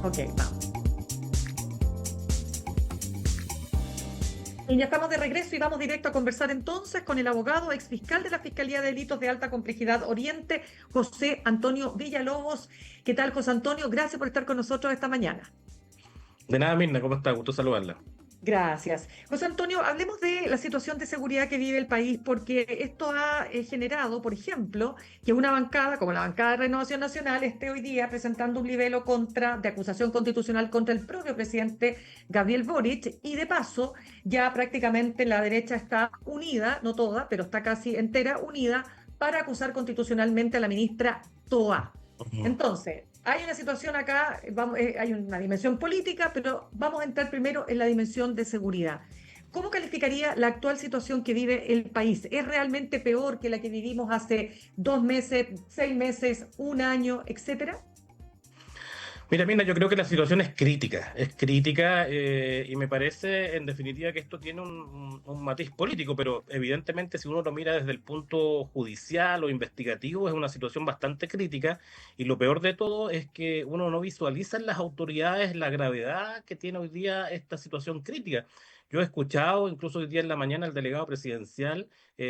Ok, vamos. Y ya estamos de regreso y vamos directo a conversar entonces con el abogado exfiscal de la Fiscalía de Delitos de Alta Complejidad Oriente, José Antonio Villalobos. ¿Qué tal, José Antonio? Gracias por estar con nosotros esta mañana. De nada, Mirna, ¿cómo está? Gusto saludarla. Gracias. José Antonio, hablemos de la situación de seguridad que vive el país, porque esto ha generado, por ejemplo, que una bancada como la bancada de Renovación Nacional esté hoy día presentando un libelo de acusación constitucional contra el propio presidente Gabriel Boric, y de paso, ya prácticamente la derecha está unida, no toda, pero está casi entera unida, para acusar constitucionalmente a la ministra Toa. Ujú. Entonces, hay una situación acá, hay una dimensión política, pero vamos a entrar primero en la dimensión de seguridad. ¿Cómo calificaría la actual situación que vive el país? ¿Es realmente peor que la que vivimos hace 2 meses, 6 meses, un año, etcétera? Mira, Mirna, yo creo que la situación es crítica y me parece en definitiva que esto tiene un matiz político, pero evidentemente si uno lo mira desde el punto judicial o investigativo es una situación bastante crítica y lo peor de todo es que uno no visualiza en las autoridades la gravedad que tiene hoy día esta situación crítica. Yo he escuchado incluso hoy día en la mañana al delegado presidencial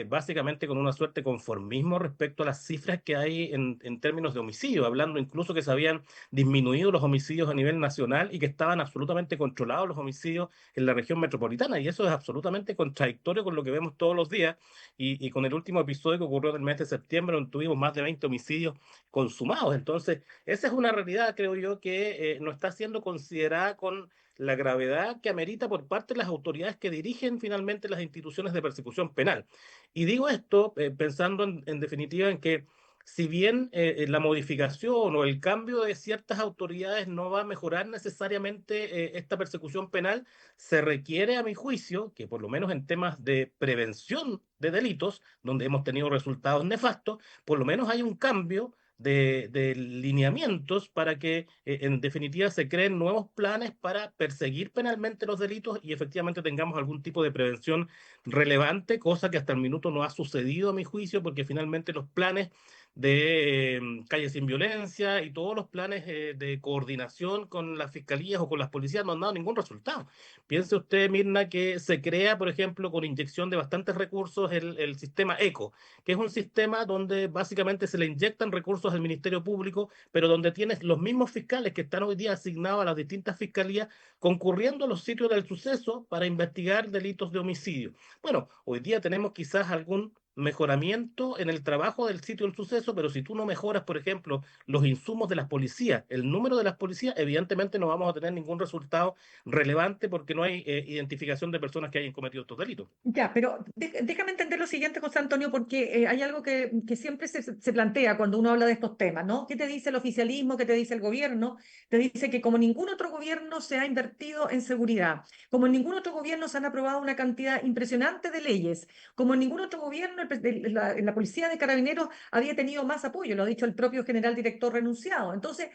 básicamente con una suerte de conformismo respecto a las cifras que hay en términos de homicidio, hablando incluso que se habían disminuido los homicidios a nivel nacional y que estaban absolutamente controlados los homicidios en la región metropolitana. Y eso es absolutamente contradictorio con lo que vemos todos los días y con el último episodio que ocurrió en el mes de septiembre, donde tuvimos más de 20 homicidios consumados. Entonces, esa es una realidad, creo yo, que no está siendo considerada con la gravedad que amerita por parte de las autoridades que dirigen finalmente las instituciones de persecución penal. Y digo esto pensando en definitiva en que si bien la modificación o el cambio de ciertas autoridades no va a mejorar necesariamente esta persecución penal, se requiere, a mi juicio, que por lo menos en temas de prevención de delitos, donde hemos tenido resultados nefastos, por lo menos hay un cambio de lineamientos para que en definitiva se creen nuevos planes para perseguir penalmente los delitos y efectivamente tengamos algún tipo de prevención relevante, cosa que hasta el minuto no ha sucedido a mi juicio, porque finalmente los planes de Calle Sin Violencia y todos los planes de coordinación con las fiscalías o con las policías no han dado ningún resultado. Piense usted, Mirna, que se crea, por ejemplo, con inyección de bastantes recursos el sistema ECO, que es un sistema donde básicamente se le inyectan recursos al Ministerio Público, pero donde tienes los mismos fiscales que están hoy día asignados a las distintas fiscalías concurriendo a los sitios del suceso para investigar delitos de homicidio. Bueno, hoy día tenemos quizás algún mejoramiento en el trabajo del sitio del suceso, pero si tú no mejoras, por ejemplo, los insumos de las policías, el número de las policías, evidentemente no vamos a tener ningún resultado relevante porque no hay identificación de personas que hayan cometido estos delitos. Ya, pero déjame entender lo siguiente, José Antonio, porque hay algo que siempre se plantea cuando uno habla de estos temas, ¿no? ¿Qué te dice el oficialismo? ¿Qué te dice el gobierno? Te dice que como ningún otro gobierno se ha invertido en seguridad, como en ningún otro gobierno se han aprobado una cantidad impresionante de leyes, como en ningún otro gobierno la Policía de Carabineros había tenido más apoyo, lo ha dicho el propio general director renunciado. Entonces,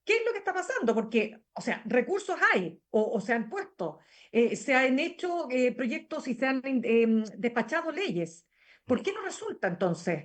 ¿qué es lo que está pasando? Porque, o sea, recursos hay o se han puesto, se han hecho proyectos y se han despachado leyes. ¿Por qué no resulta entonces?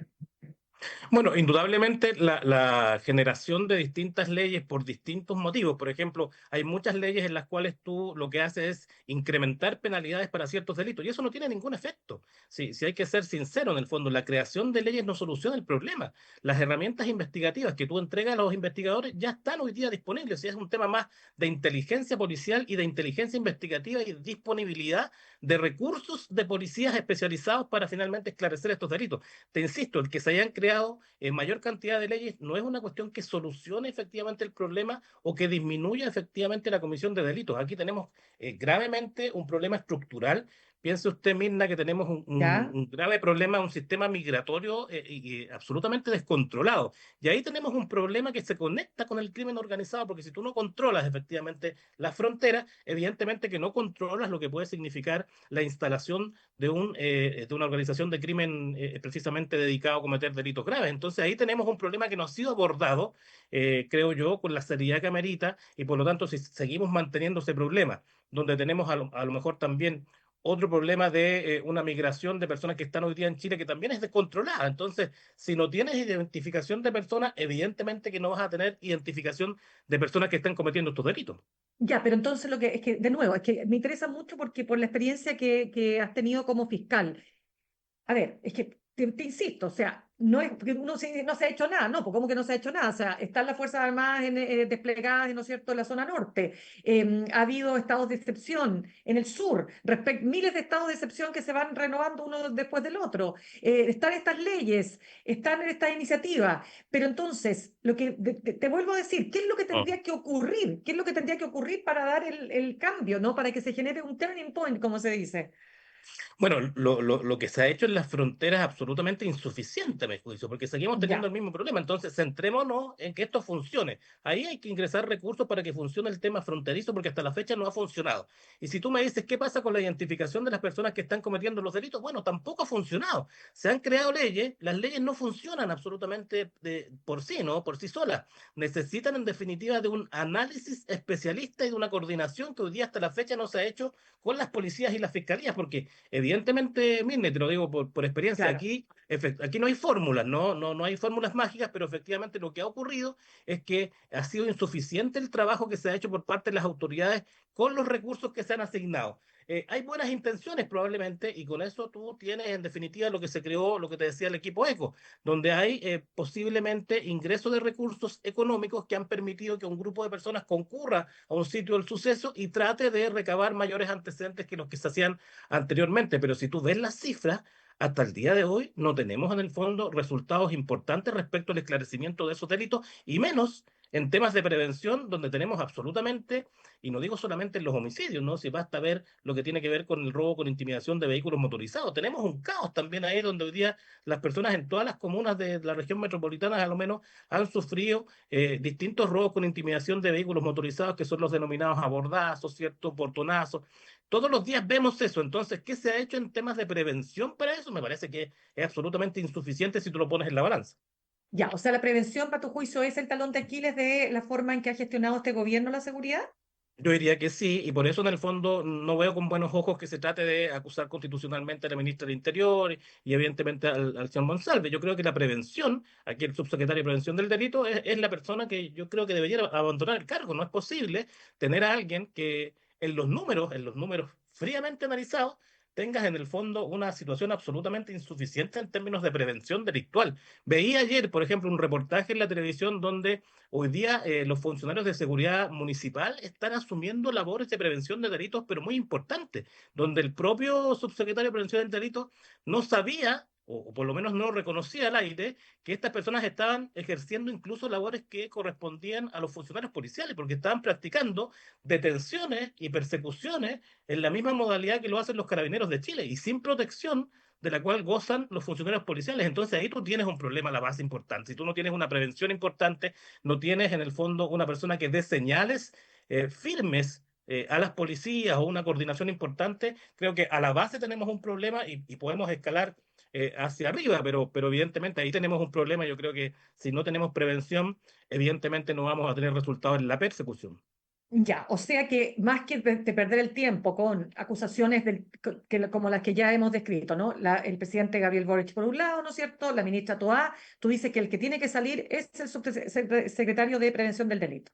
Bueno, indudablemente la generación de distintas leyes por distintos motivos. Por ejemplo, hay muchas leyes en las cuales tú lo que haces es incrementar penalidades para ciertos delitos y eso no tiene ningún efecto. Si hay que ser sincero, en el fondo, la creación de leyes no soluciona el problema. Las herramientas investigativas que tú entregas a los investigadores ya están hoy día disponibles y es un tema más de inteligencia policial y de inteligencia investigativa y disponibilidad de recursos de policías especializados para finalmente esclarecer estos delitos. Te insisto, el que se hayan creado en mayor cantidad de leyes no es una cuestión que solucione efectivamente el problema o que disminuya efectivamente la comisión de delitos. Aquí tenemos gravemente un problema estructural. Piense usted, Mirna, que tenemos ¿Ya? un grave problema, un sistema migratorio absolutamente descontrolado. Y ahí tenemos un problema que se conecta con el crimen organizado, porque si tú no controlas efectivamente las fronteras, evidentemente que no controlas lo que puede significar la instalación de una organización de crimen precisamente dedicado a cometer delitos graves. Entonces ahí tenemos un problema que no ha sido abordado, creo yo, con la seriedad que amerita y por lo tanto si seguimos manteniendo ese problema, donde tenemos a lo mejor también otro problema de una migración de personas que están hoy día en Chile que también es descontrolada. Entonces, si no tienes identificación de personas, evidentemente que no vas a tener identificación de personas que están cometiendo estos delitos. Ya, pero entonces lo que es que, de nuevo, es que me interesa mucho porque por la experiencia que has tenido como fiscal. A ver, es que te insisto, o sea, no es porque no se ha hecho nada, no, pues ¿cómo que no se ha hecho nada? O sea, están las Fuerzas Armadas desplegadas, ¿no es cierto?, en la zona norte. Ha habido estados de excepción en el sur, miles de estados de excepción que se van renovando uno después del otro. Están estas leyes, están estas iniciativas, pero entonces, lo que te vuelvo a decir, ¿qué es lo que Mm. tendría que ocurrir? ¿Qué es lo que tendría que ocurrir para dar el cambio, ¿no? Para que se genere un turning point, como se dice. Bueno, lo que se ha hecho en las fronteras es absolutamente insuficiente, a mi juicio, porque seguimos teniendo Ya. el mismo problema. Entonces, centrémonos en que esto funcione. Ahí hay que ingresar recursos para que funcione el tema fronterizo, porque hasta la fecha no ha funcionado. Y si tú me dices, ¿qué pasa con la identificación de las personas que están cometiendo los delitos? Bueno, tampoco ha funcionado. Se han creado leyes, las leyes no funcionan absolutamente por sí, ¿no? Por sí solas. Necesitan, en definitiva, de un análisis especialista y de una coordinación que hoy día hasta la fecha no se ha hecho con las policías y las fiscalías, porque evidentemente, Mirne, te lo digo por experiencia, Claro. aquí no hay fórmulas, no hay fórmulas mágicas, pero efectivamente lo que ha ocurrido es que ha sido insuficiente el trabajo que se ha hecho por parte de las autoridades con los recursos que se han asignado. Hay buenas intenciones probablemente y con eso tú tienes en definitiva lo que se creó, lo que te decía el equipo ECO, donde hay posiblemente ingreso de recursos económicos que han permitido que un grupo de personas concurra a un sitio del suceso y trate de recabar mayores antecedentes que los que se hacían anteriormente, pero si tú ves las cifras, hasta el día de hoy no tenemos en el fondo resultados importantes respecto al esclarecimiento de esos delitos y menos en temas de prevención donde tenemos absolutamente, y no digo solamente en los homicidios, ¿no? Si basta ver lo que tiene que ver con el robo con intimidación de vehículos motorizados, tenemos un caos también ahí donde hoy día las personas en todas las comunas de la región metropolitana a lo menos han sufrido distintos robos con intimidación de vehículos motorizados que son los denominados abordazos, ¿cierto? Portonazos. Todos los días vemos eso. Entonces, ¿qué se ha hecho en temas de prevención para eso? Me parece que es absolutamente insuficiente si tú lo pones en la balanza. Ya, o sea, la prevención, para tu juicio, es el talón de Aquiles de la forma en que ha gestionado este gobierno la seguridad. Yo diría que sí, y por eso en el fondo no veo con buenos ojos que se trate de acusar constitucionalmente a la ministra del Interior y evidentemente al señor Monsalve. Yo creo que la prevención, aquí el subsecretario de Prevención del Delito, es la persona que yo creo que debería abandonar el cargo. No es posible tener a alguien que en los números fríamente analizados, tengas en el fondo una situación absolutamente insuficiente en términos de prevención delictual. Veía ayer, por ejemplo, un reportaje en la televisión donde hoy día los funcionarios de seguridad municipal están asumiendo labores de prevención de delitos, pero muy importantes, donde el propio subsecretario de Prevención del Delito no sabía, o por lo menos no reconocía al aire, que estas personas estaban ejerciendo incluso labores que correspondían a los funcionarios policiales, porque estaban practicando detenciones y persecuciones en la misma modalidad que lo hacen los carabineros de Chile y sin protección de la cual gozan los funcionarios policiales. Entonces ahí tú tienes un problema a la base importante. Si tú no tienes una prevención importante, no tienes en el fondo una persona que dé señales firmes a las policías o una coordinación importante, creo que a la base tenemos un problema y podemos escalar hacia arriba, pero evidentemente ahí tenemos un problema. Yo creo que si no tenemos prevención, evidentemente no vamos a tener resultados en la persecución. Ya, o sea que más que de perder el tiempo con acusaciones como las que ya hemos descrito, ¿no? El presidente Gabriel Boric por un lado, ¿no es cierto? La ministra Toá, tú dices que el que tiene que salir es el subsecretario de Prevención del Delito.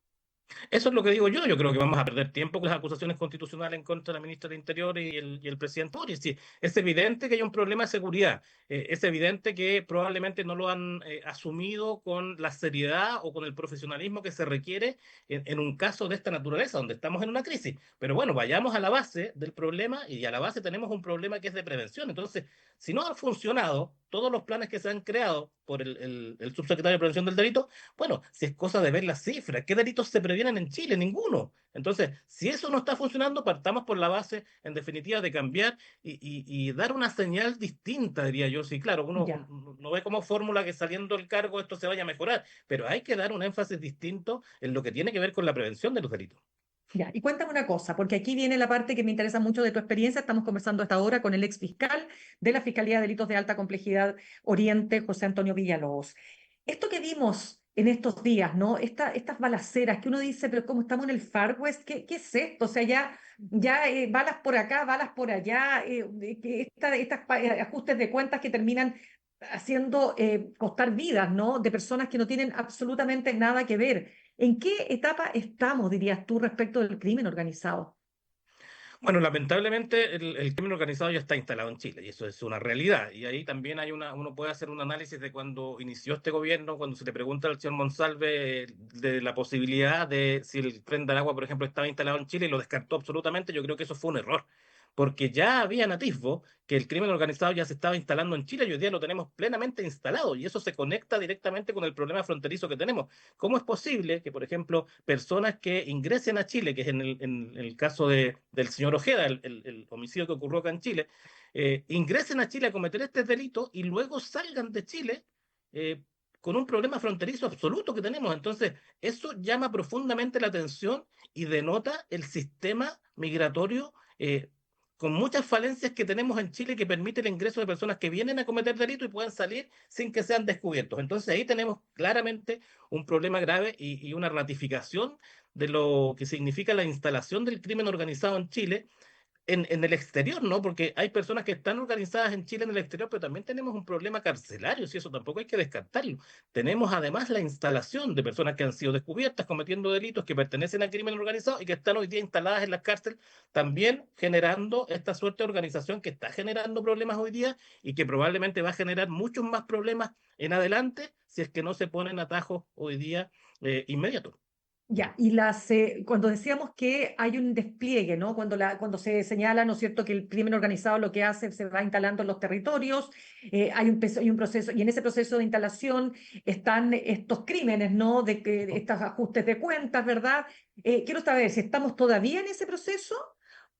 Eso es lo que digo yo. Yo creo que vamos a perder tiempo con las acusaciones constitucionales en contra de la ministra del Interior y el presidente Boric. Sí, es evidente que hay un problema de seguridad. Es evidente que probablemente no lo han asumido con la seriedad o con el profesionalismo que se requiere en un caso de esta naturaleza, donde estamos en una crisis. Pero bueno, vayamos a la base del problema y a la base tenemos un problema que es de prevención. Entonces, si no han funcionado todos los planes que se han creado por el subsecretario de Prevención del Delito, bueno, si es cosa de ver las cifras, ¿qué delitos se previenen en Chile? Ninguno. Entonces, si eso no está funcionando, partamos por la base, en definitiva, de cambiar y dar una señal distinta, diría yo. Sí, claro, uno Ya. no ve como fórmula que saliendo del cargo esto se vaya a mejorar, pero hay que dar un énfasis distinto en lo que tiene que ver con la prevención de los delitos. Ya, y cuéntame una cosa, porque aquí viene la parte que me interesa mucho de tu experiencia. Estamos conversando hasta ahora con el ex fiscal de la Fiscalía de Delitos de Alta Complejidad Oriente, José Antonio Villalobos. Esto que vimos en estos días, ¿no? Estas balaceras que uno dice, pero ¿cómo estamos en el Far West? ¿Qué es esto? O sea, ya balas por acá, balas por allá, ajustes de cuentas que terminan haciendo costar vidas, ¿no? De personas que no tienen absolutamente nada que ver. ¿En qué etapa estamos, dirías tú, respecto del crimen organizado? Bueno, lamentablemente el crimen organizado ya está instalado en Chile y eso es una realidad. Y ahí también uno puede hacer un análisis de cuando inició este gobierno, cuando se le pregunta al señor Monsalve de la posibilidad de si el Tren de Aragua, por ejemplo, estaba instalado en Chile y lo descartó absolutamente. Yo creo que eso fue un error, porque ya había atisbo que el crimen organizado ya se estaba instalando en Chile y hoy día lo tenemos plenamente instalado y eso se conecta directamente con el problema fronterizo que tenemos. ¿Cómo es posible que, por ejemplo, personas que ingresen a Chile, que es en el caso del señor Ojeda, el homicidio que ocurrió acá en Chile, ingresen a Chile a cometer este delito y luego salgan de Chile eh, con un problema fronterizo absoluto que tenemos? Entonces, eso llama profundamente la atención y denota el sistema migratorio con muchas falencias que tenemos en Chile que permite el ingreso de personas que vienen a cometer delitos y puedan salir sin que sean descubiertos. Entonces ahí tenemos claramente un problema grave y una ratificación de lo que significa la instalación del crimen organizado en Chile en el exterior, ¿no? Porque hay personas que están organizadas en Chile en el exterior, pero también tenemos un problema carcelario, si eso tampoco hay que descartarlo. Tenemos además la instalación de personas que han sido descubiertas cometiendo delitos que pertenecen al crimen organizado y que están hoy día instaladas en las cárceles, también generando esta suerte de organización que está generando problemas hoy día y que probablemente va a generar muchos más problemas en adelante si es que no se ponen atajos hoy día inmediatos. Ya, cuando decíamos que hay un despliegue, ¿no? Cuando se señala, ¿no es cierto?, que el crimen organizado lo que hace se va instalando en los territorios, hay un proceso, y en ese proceso de instalación están estos crímenes, ¿no? De estos ajustes de cuentas, ¿verdad? Quiero saber si estamos todavía en ese proceso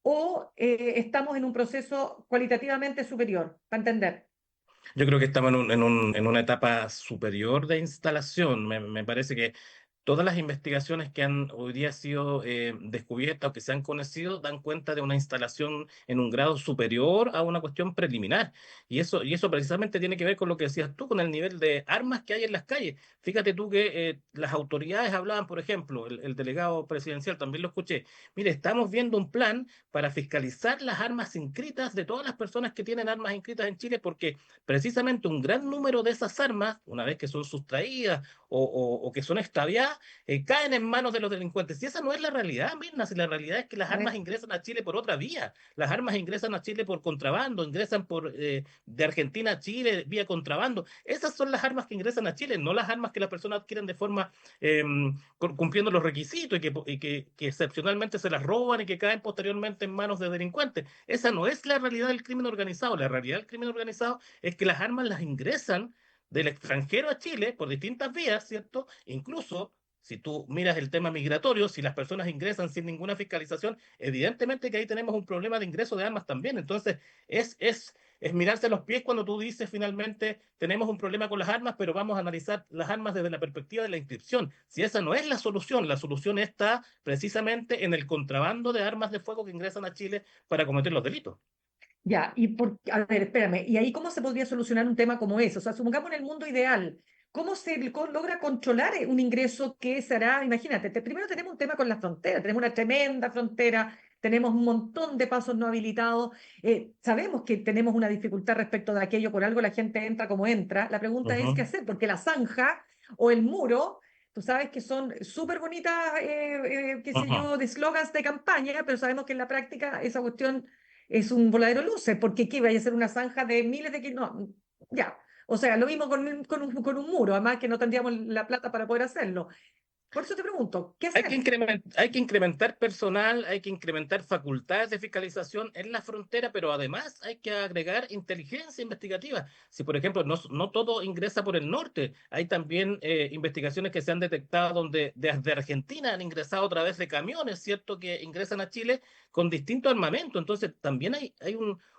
o estamos en un proceso cualitativamente superior, para entender. Yo creo que estamos en una etapa superior de instalación. Me parece que todas las investigaciones que han hoy día sido descubiertas o que se han conocido dan cuenta de una instalación en un grado superior a una cuestión preliminar. Y eso precisamente tiene que ver con lo que decías tú, con el nivel de armas que hay en las calles. Fíjate tú que las autoridades hablaban, por ejemplo, el delegado presidencial, también lo escuché, mire, estamos viendo un plan para fiscalizar las armas inscritas de todas las personas que tienen armas inscritas en Chile, porque precisamente un gran número de esas armas, una vez que son sustraídas o que son extraviadas, caen en manos de los delincuentes. Y esa no es la realidad, Mirna. Si la realidad es que las armas ingresan a Chile por otra vía. Las armas ingresan a Chile por contrabando, ingresan de Argentina a Chile vía contrabando. Esas son las armas que ingresan a Chile, no las armas que las personas adquieren de forma cumpliendo los requisitos y que excepcionalmente se las roban y que caen posteriormente en manos de delincuentes. Esa no es la realidad del crimen organizado. La realidad del crimen organizado es que las armas las ingresan del extranjero a Chile por distintas vías, ¿cierto? Incluso si tú miras el tema migratorio, si las personas ingresan sin ninguna fiscalización, evidentemente que ahí tenemos un problema de ingreso de armas también. Entonces, es mirarse a los pies cuando tú dices finalmente tenemos un problema con las armas, pero vamos a analizar las armas desde la perspectiva de la inscripción. Si esa no es la solución está precisamente en el contrabando de armas de fuego que ingresan a Chile para cometer los delitos. Ya, a ver, espérame, ¿y ahí cómo se podría solucionar un tema como ese? O sea, supongamos en el mundo ideal, ¿cómo logra controlar un ingreso que será, imagínate, primero tenemos un tema con la frontera, tenemos una tremenda frontera, tenemos un montón de pasos no habilitados, sabemos que tenemos una dificultad respecto de aquello, por algo la gente entra como entra, la pregunta es qué Ujú, hacer, porque la zanja o el muro, tú sabes que son súper bonitas, qué sé ujú. yo, de slogans de campaña, pero sabemos que en la práctica esa cuestión es un voladero luces, porque ¿qué vaya a ser una zanja de miles de kilómetros? No, ya. O sea, lo mismo con un muro, además que no tendríamos la plata para poder hacerlo. Por eso te pregunto, ¿qué hacer? Hay que incrementar personal, hay que incrementar facultades de fiscalización en la frontera, pero además hay que agregar inteligencia investigativa. Si, por ejemplo, no todo ingresa por el norte, hay también investigaciones que se han detectado donde desde Argentina han ingresado a través de camiones, ¿cierto?, que ingresan a Chile con distinto armamento. Entonces, también hay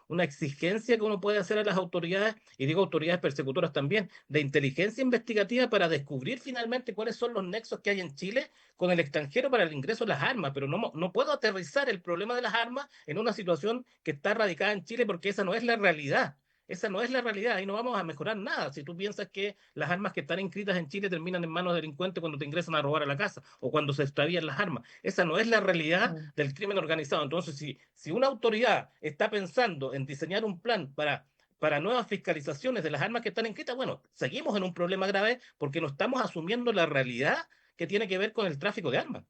una exigencia que uno puede hacer a las autoridades, y digo autoridades persecutoras también, de inteligencia investigativa para descubrir finalmente cuáles son los nexos que hay en Chile con el extranjero para el ingreso de las armas, pero no puedo aterrizar el problema de las armas en una situación que está radicada en Chile porque esa no es la realidad. Esa no es la realidad y no vamos a mejorar nada si tú piensas que las armas que están inscritas en Chile terminan en manos de delincuentes cuando te ingresan a robar a la casa o cuando se extravían las armas. Esa no es la realidad Mm. del crimen organizado. Entonces, si una autoridad está pensando en diseñar un plan para nuevas fiscalizaciones de las armas que están inscritas, bueno, seguimos en un problema grave porque no estamos asumiendo la realidad que tiene que ver con el tráfico de armas.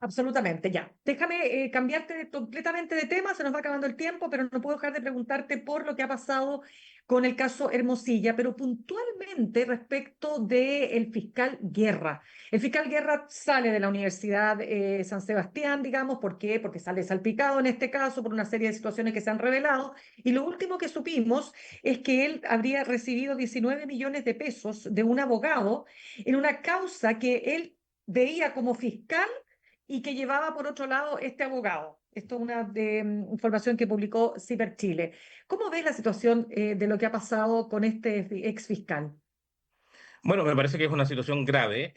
Absolutamente, ya. Déjame cambiarte completamente de tema, se nos va acabando el tiempo, pero no puedo dejar de preguntarte por lo que ha pasado con el caso Hermosilla, pero puntualmente respecto del fiscal Guerra. El fiscal Guerra sale de la Universidad San Sebastián, digamos, ¿por qué? Porque sale salpicado en este caso por una serie de situaciones que se han revelado, y lo último que supimos es que él habría recibido 19 millones de pesos de un abogado en una causa que él veía como fiscal y que llevaba por otro lado este abogado. Esto es una información que publicó Ciber Chile. ¿Cómo ves la situación de lo que ha pasado con este ex fiscal? Bueno, me parece que es una situación grave,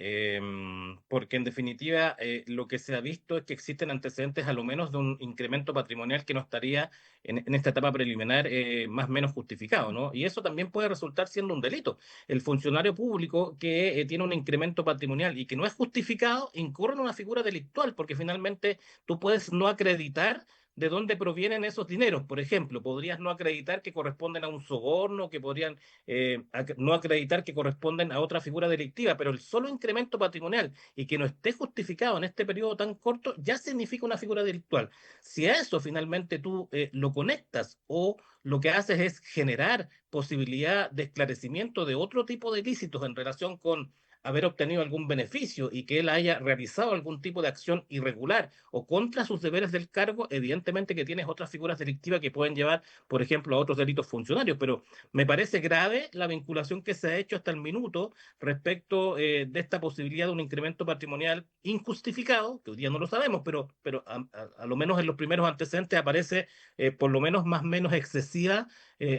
porque en definitiva lo que se ha visto es que existen antecedentes a lo menos de un incremento patrimonial que no estaría en esta etapa preliminar más o menos justificado, ¿no? Y eso también puede resultar siendo un delito. El funcionario público que tiene un incremento patrimonial y que no es justificado incurre en una figura delictual, porque finalmente tú puedes no acreditar de dónde provienen esos dineros. Por ejemplo, podrías no acreditar que corresponden a un soborno, que podrían no acreditar que corresponden a otra figura delictiva, pero el solo incremento patrimonial y que no esté justificado en este periodo tan corto ya significa una figura delictual. Si a eso finalmente tú lo conectas o lo que haces es generar posibilidad de esclarecimiento de otro tipo de ilícitos en relación con haber obtenido algún beneficio y que él haya realizado algún tipo de acción irregular o contra sus deberes del cargo, evidentemente que tienes otras figuras delictivas que pueden llevar, por ejemplo, a otros delitos funcionarios, pero me parece grave la vinculación que se ha hecho hasta el minuto respecto de esta posibilidad de un incremento patrimonial injustificado, que hoy día no lo sabemos, pero a lo menos en los primeros antecedentes aparece por lo menos más o menos excesiva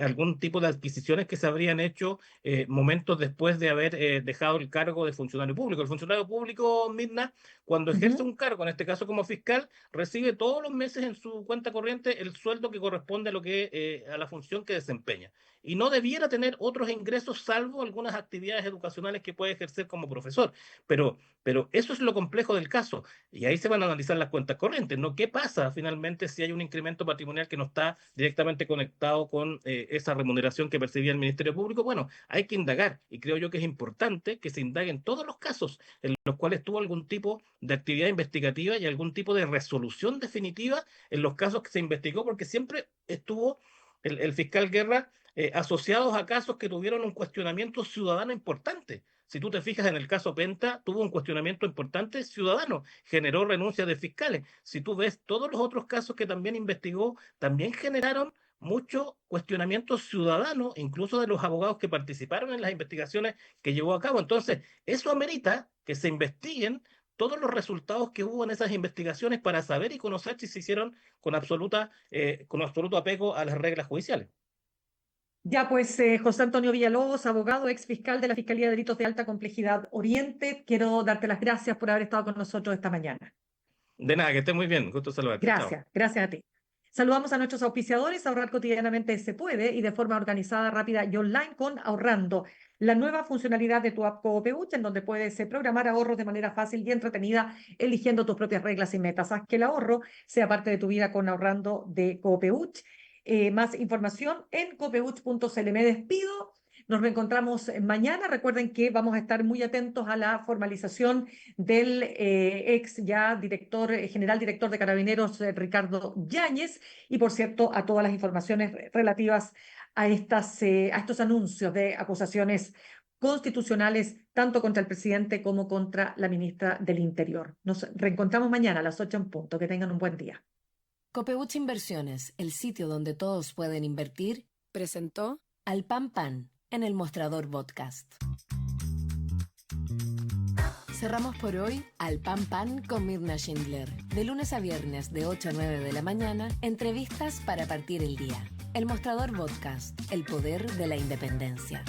algún tipo de adquisiciones que se habrían hecho momentos después de haber dejado el cargo de funcionario público. El funcionario público, Mirna, cuando ejerce Ujú. un cargo, en este caso como fiscal, recibe todos los meses en su cuenta corriente el sueldo que corresponde a lo que a la función que desempeña. Y no debiera tener otros ingresos salvo algunas actividades educacionales que puede ejercer como profesor. Pero eso es lo complejo del caso. Y ahí se van a analizar las cuentas corrientes, ¿no? ¿Qué pasa finalmente si hay un incremento patrimonial que no está directamente conectado con esa remuneración que percibía el Ministerio Público? Bueno, hay que indagar y creo yo que es importante que se indague en todos los casos en los cuales tuvo algún tipo de actividad investigativa y algún tipo de resolución definitiva en los casos que se investigó, porque siempre estuvo el fiscal Guerra asociados a casos que tuvieron un cuestionamiento ciudadano importante. Si tú te fijas en el caso Penta, tuvo un cuestionamiento importante ciudadano, generó renuncias de fiscales. Si tú ves todos los otros casos que también investigó, también generaron mucho cuestionamiento ciudadano, incluso de los abogados que participaron en las investigaciones que llevó a cabo. Entonces, eso amerita que se investiguen todos los resultados que hubo en esas investigaciones para saber y conocer si se hicieron con absoluto apego a las reglas judiciales. Ya pues, José Antonio Villalobos, abogado, ex fiscal de la Fiscalía de Delitos de Alta Complejidad Oriente, quiero darte las gracias por haber estado con nosotros esta mañana. De nada, que estés muy bien. Gusto saludarte. Chao. Gracias, gracias a ti. Saludamos a nuestros auspiciadores. Ahorrar cotidianamente se puede y de forma organizada, rápida y online con Ahorrando, la nueva funcionalidad de tu app Coopeuch, en donde puedes programar ahorros de manera fácil y entretenida, eligiendo tus propias reglas y metas. Haz que el ahorro sea parte de tu vida con Ahorrando de Coopeuch. Más información en copeuch.cl. Me despido. Nos reencontramos mañana. Recuerden que vamos a estar muy atentos a la formalización del ex ya director, general director de Carabineros, Ricardo Yáñez, y por cierto, a todas las informaciones relativas a estos anuncios de acusaciones constitucionales, tanto contra el presidente como contra la ministra del Interior. Nos reencontramos mañana a las 8 en punto. Que tengan un buen día. Copeuch Inversiones, el sitio donde todos pueden invertir, presentó Al Pan Pan en el Mostrador Podcast. Cerramos por hoy Al Pan Pan con Mirna Schindler. De lunes a viernes de 8 a 9 de la mañana, entrevistas para partir el día. El Mostrador Podcast, el poder de la independencia.